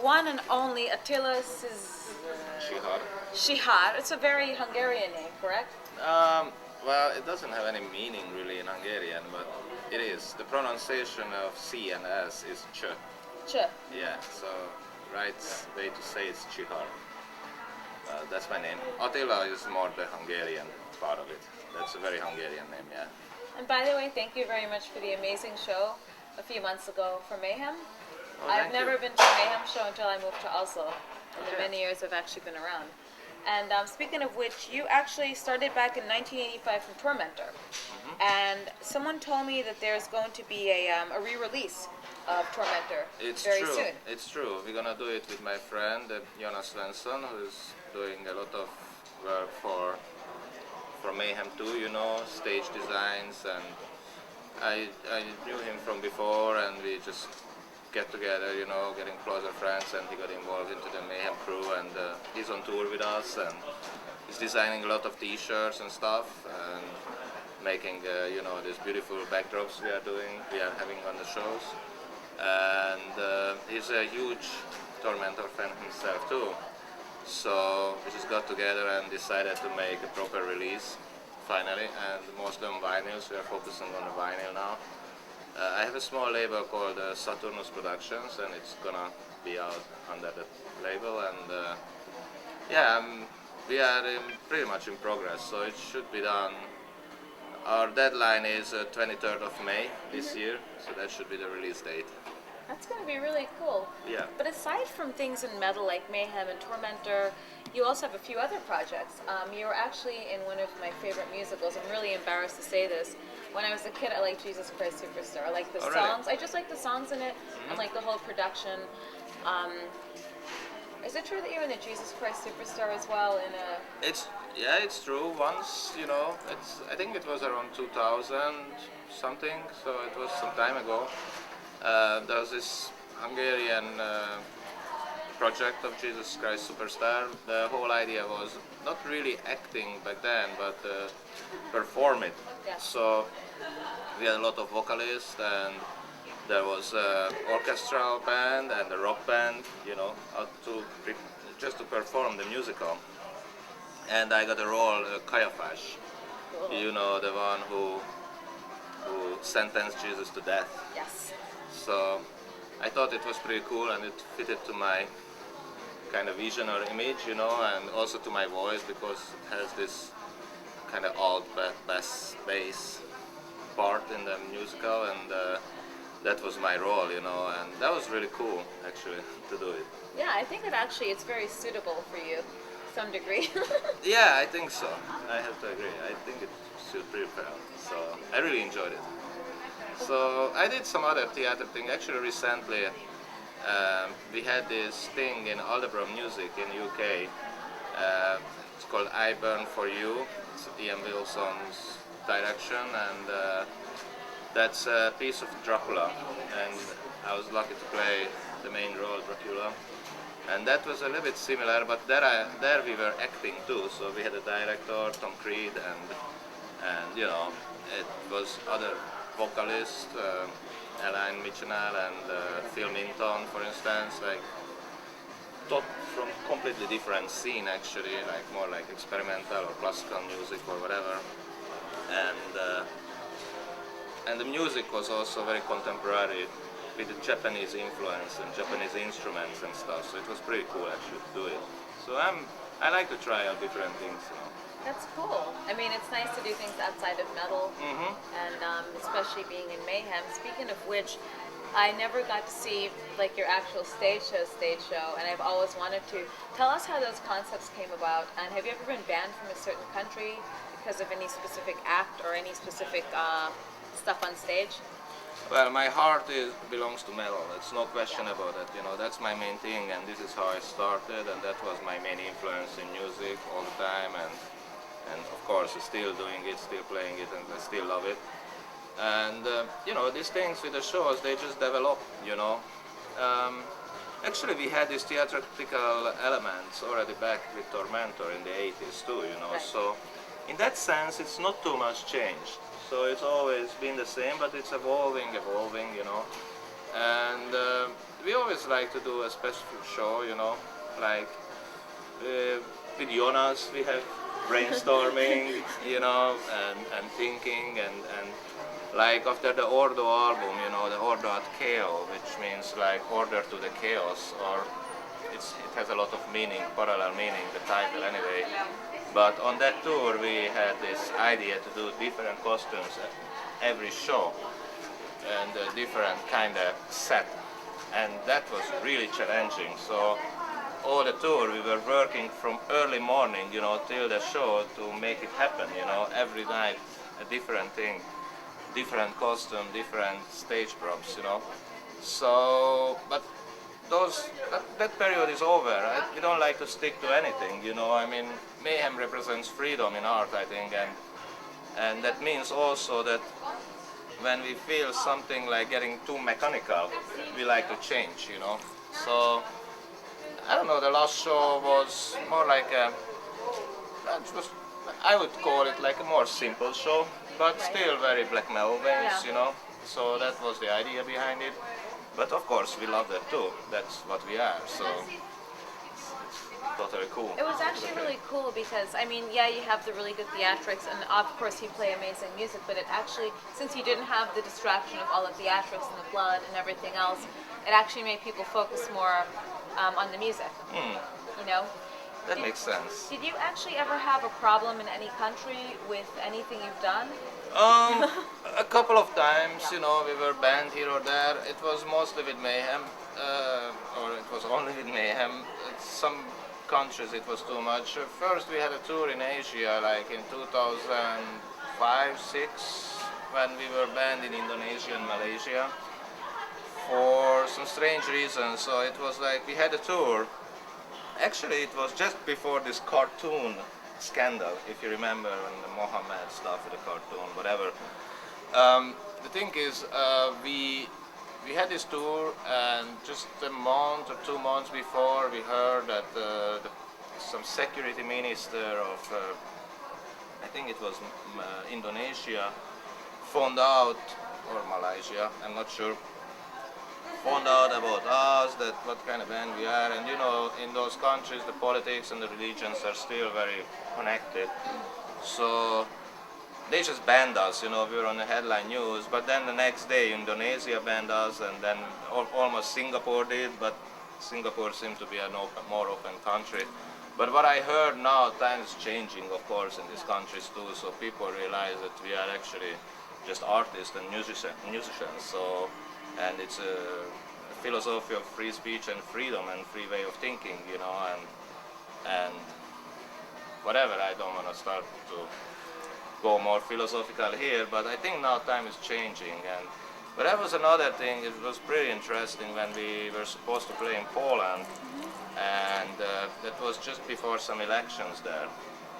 one and only Attila Shihar. Shihar. It's a very Hungarian name, correct? Well, it doesn't have any meaning really in Hungarian, but it is. The pronunciation of C and S is ch. Ch. Yeah, so right way to say it's Shihar. That's my name. Attila is more the Hungarian part of it. That's a very Hungarian name, yeah. And by the way, thank you very much for the amazing show a few months ago for Mayhem. Oh, I've never been to a Mayhem show until I moved to Oslo, in the Okay. many years I've actually been around. And speaking of which, you actually started back in 1985 from Tormentor. And someone told me that there's going to be a re-release of Tormentor It's very true. soon. It's true. We're gonna do it with my friend Jonas Svensson, who's doing a lot of work for Mayhem too. You know, stage designs, and I knew him from before, and we just get together. You know, getting closer friends, and he got involved into the Mayhem crew, and he's on tour with us, and he's designing a lot of T-shirts and stuff, and making you know, these beautiful backdrops we are having on the shows. And he's a huge Tormentor fan himself too. So we just got together and decided to make a proper release finally, and mostly on vinyls. We are focusing on the vinyl now. I have a small label called Saturnus Productions, and it's gonna be out under that label. And yeah, we are pretty much in progress, so it should be done. Our deadline is 23rd of May this year, so that should be the release date. That's going to be really cool. Yeah. But aside from things in metal like Mayhem and Tormentor, you also have a few other projects. You were actually in one of my favorite musicals. I'm really embarrassed to say this. When I was a kid, I liked Jesus Christ Superstar. I like the Oh, really? songs. I just like the songs in it, and like the whole production. Is it true that you're in the Jesus Christ Superstar as well? It's true. Once, you know, I think it was around 2000 something, so it was some time ago. There was this Hungarian project of Jesus Christ Superstar. The whole idea was not really acting back then, but perform it. Yeah. So we had a lot of vocalists, and there was orchestral band and a rock band, you know, just to perform the musical. And I got a role, Caiaphas, Cool. you know, the one who sentenced Jesus to death. Yes. So I thought it was pretty cool, and it fitted to my kind of vision or image, you know, and also to my voice, because it has this kind of alt bass part in the musical, and that was my role, you know, and that was really cool actually to do it. Yeah, I think that actually it's very suitable for you, to some degree. Yeah, I think so. I have to agree. I think it should pretty well. So I really enjoyed it. So I did some other theater thing. Actually, recently we had this thing in Aldeburgh Music in UK. It's called I Burn For You. It's Ian Wilson's direction, and that's a piece of Dracula. And I was lucky to play the main role, Dracula. And that was a little bit similar, but there we were acting too. So we had a director, Tom Creed, and you know, it was other vocalists, Elaine Michenal and Phil Minton, for instance, like taught from completely different scene actually, like more like experimental or classical music or whatever. And the music was also very contemporary, with the Japanese influence and Japanese instruments and stuff. So it was pretty cool actually to do it. So I like to try out different things, you know. That's cool. I mean, it's nice to do things outside of metal, and especially being in Mayhem. Speaking of which, I never got to see like your actual stage show, and I've always wanted to. Tell us how those concepts came about, and have you ever been banned from a certain country because of any specific act or any specific stuff on stage? Well, my heart belongs to metal. It's no question about it. You know, that's my main thing, and this is how I started, and that was my main influence in music all the time, and of course, I'm still doing it, still playing it, and I still love it. And you know, these things with the shows, they just develop. You know, actually, we had these theatrical elements already back with Tormentor in the 80s too. You know, Right. so in that sense, it's not too much changed. So it's always been the same, but it's evolving, you know. And we always like to do a special show, you know, like with Jonas we have brainstorming, you know, and thinking and like after the Ordo album, you know, the Ordo ad Chaos, which means like order to the chaos, or it has a lot of meaning, parallel meaning, the title anyway. But on that tour we had this idea to do different costumes at every show and a different kind of set, and that was really challenging. So all the tour we were working from early morning, you know, till the show to make it happen, you know, every night a different thing, different costume, different stage props, you know. So, but that period is over. Right? We don't like to stick to anything, you know. I mean, Mayhem represents freedom in art, I think, and that means also that when we feel something like getting too mechanical, we like to change, you know. So I don't know. The last show was more like it was, I would call it like a more simple show, but still very black metal veins, you know. So that was the idea behind it. But of course, we love that too. That's what we are. So it's totally cool. It was actually really cool because, I mean, yeah, you have the really good theatrics, and of course you play amazing music, but it actually, since you didn't have the distraction of all the theatrics and the blood and everything else, it actually made people focus more on the music, you know? That makes sense. Did you actually ever have a problem in any country with anything you've done? A couple of times, you know, we were banned here or there. It was mostly with Mayhem, or it was only with Mayhem. Some countries it was too much. First we had a tour in Asia, like in 2005, 6, when we were banned in Indonesia and Malaysia for some strange reasons. So it was like we had a tour. Actually, it was just before this cartoon scandal, if you remember, when the Mohammed stuff with the cartoon, whatever. The thing is, we had this tour, and just a month or 2 months before, we heard that some security minister of, I think it was Indonesia, found out, or Malaysia, I'm not sure, found out about us, that what kind of band we are, and you know, in those countries the politics and the religions are still very connected. So they just banned us, you know, we were on the headline news, but then the next day Indonesia banned us, and then almost Singapore did, but Singapore seemed to be a more open country. But what I heard now, times changing, of course, in these countries too, so people realize that we are actually just artists and musicians. So, and it's a philosophy of free speech and freedom and free way of thinking, you know, and whatever. I don't want to start to go more philosophical here, but I think now time is changing. But that was another thing. It was pretty interesting when we were supposed to play in Poland, and that was just before some elections there,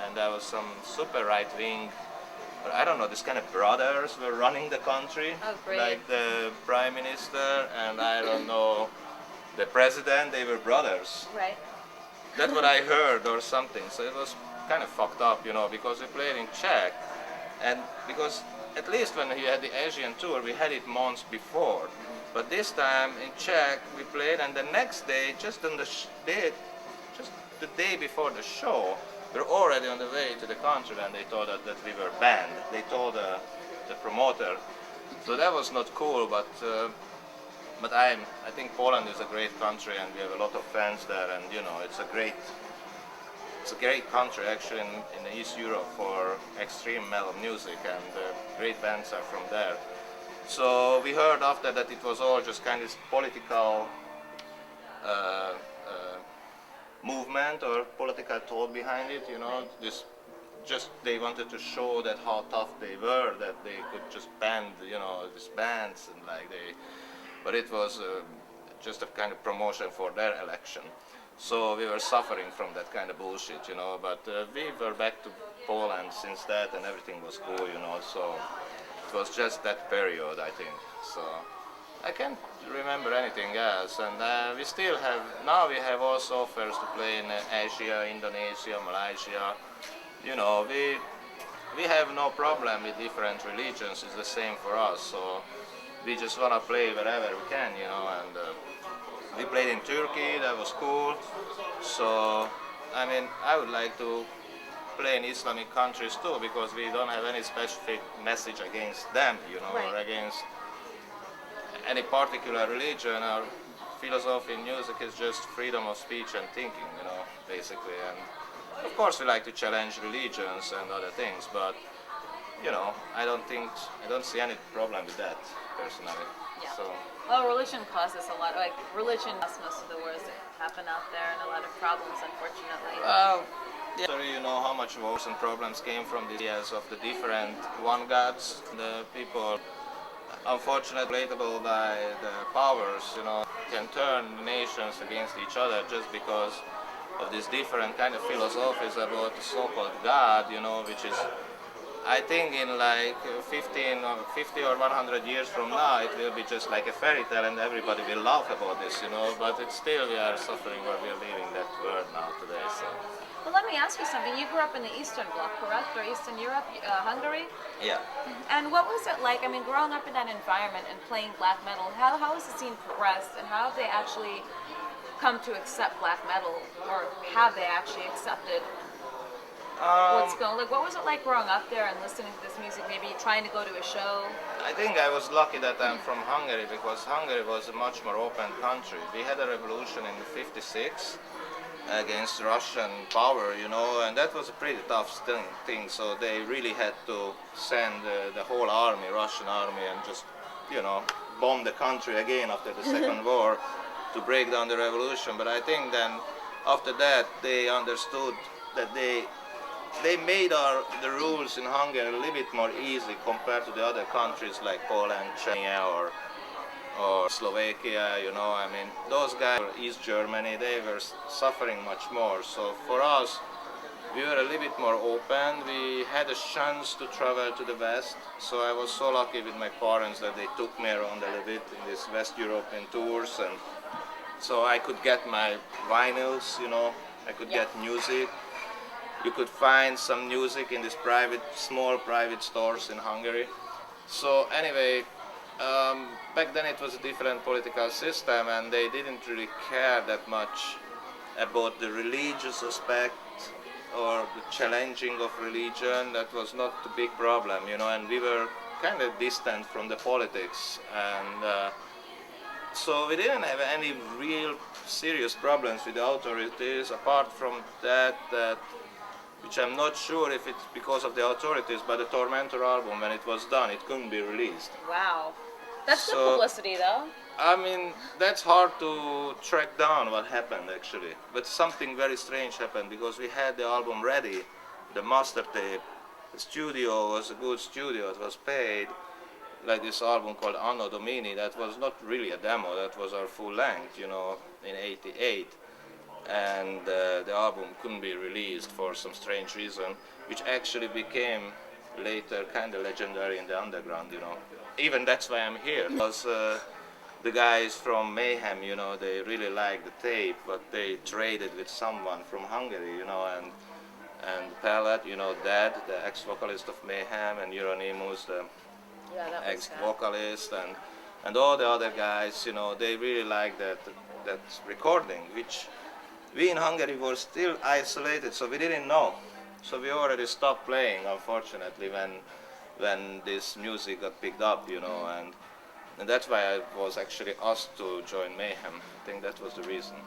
and there was some super right-wing, I don't know, this kind of brothers were running the country, like the prime minister and I don't know, the president. They were brothers. Right. That's what I heard or something. So it was kind of fucked up, you know, because we played in Czech, and because at least when we had the Asian tour, we had it months before. But this time in Czech we played, and the next day, just on the just the day before the show, we were already on the way to the country, and they told us that we were banned. They told the promoter. So that was not cool, but I think Poland is a great country, and we have a lot of fans there, and you know, it's a great country actually in East Europe for extreme metal music, and great bands are from there. So we heard after that it was all just kind of political movement or political thought behind it, you know. They wanted to show that how tough they were, that they could just ban, you know, these bands, and like but it was just a kind of promotion for their election. So we were suffering from that kind of bullshit, you know. But we were back to Poland since that, and everything was cool, you know. So it was just that period, I think. So I can't remember anything else, and we still have, now we have also offers to play in Asia, Indonesia, Malaysia. You know, we have no problem with different religions. It's the same for us. So we just wanna play wherever we can, you know. And we played in Turkey, that was cool. So, I mean, I would like to play in Islamic countries too, because we don't have any specific message against them, you know, or Right. against any particular religion. Or philosophy in music is just freedom of speech and thinking, you know, basically. And of course, we like to challenge religions and other things, but you know, I don't see any problem with that personally. Yeah. So Well, religion causes a lot. Like religion causes most of the wars that happen out there, and a lot of problems, unfortunately. well, yeah, so you know how much wars and problems came from the ideas of the different one gods. The people, unfortunately, relatable by the powers, you know, can turn nations against each other just because of these different kind of philosophies about the so-called God, you know, which is, I think in like 15 or 50 or 100 years from now, it will be just like a fairy tale and everybody will laugh about this, you know, but it's still, we are suffering where we are living that world now today, so. Well, let me ask you something. You grew up in the Eastern Bloc, correct? Or Eastern Europe, Hungary? Yeah. And what was it like? I mean, growing up in that environment and playing black metal, how has the scene progressed, and how have they actually come to accept black metal, or have they actually accepted what's going? Like, what was it like growing up there and listening to this music? Maybe trying to go to a show. I think I was lucky that I'm from Hungary, because Hungary was a much more open country. We had a revolution in '56 against Russian power, you know, and that was a pretty tough thing. So they really had to send the whole army, Russian army, and just, you know, bomb the country again after the Second War to break down the revolution. But I think then after that they understood that they made the rules in Hungary a little bit more easy compared to the other countries like Poland, Czechia, or Slovakia, you know. I mean, those guys, East Germany, they were suffering much more. So for us, we were a little bit more open. We had a chance to travel to the West. So I was so lucky with my parents that they took me around a little bit in these West European tours, and so I could get my vinyls, you know, I could get music. You could find some music in these small private stores in Hungary. So anyway, back then it was a different political system, and they didn't really care that much about the religious aspect or the challenging of religion. That was not the big problem, you know, and we were kind of distant from the politics, and so we didn't have any real serious problems with the authorities, apart from that, which I'm not sure if it's because of the authorities, but the Tormentor album, when it was done, it couldn't be released. Wow. That's good So- publicity, though. I mean, that's hard to track down what happened actually. But something very strange happened, because we had the album ready, the master tape. The studio was a good studio, it was paid. Like this album called Anno Domini, that was not really a demo, that was our full length, you know, in '88. And the album couldn't be released for some strange reason, which actually became later kind of legendary in the underground, you know. Even that's why I'm here, because the guys from Mayhem, you know, they really liked the tape, but they traded with someone from Hungary, you know, and Pellet, you know, Dad, the ex-vocalist of Mayhem, and Euronymous, the Yeah, that was sad. ex-vocalist, and all the other guys, you know, they really liked that recording, which we in Hungary were still isolated, so we didn't know. So we already stopped playing, unfortunately, when this music got picked up, you know, and that's why I was actually asked to join Mayhem. I think that was the reason.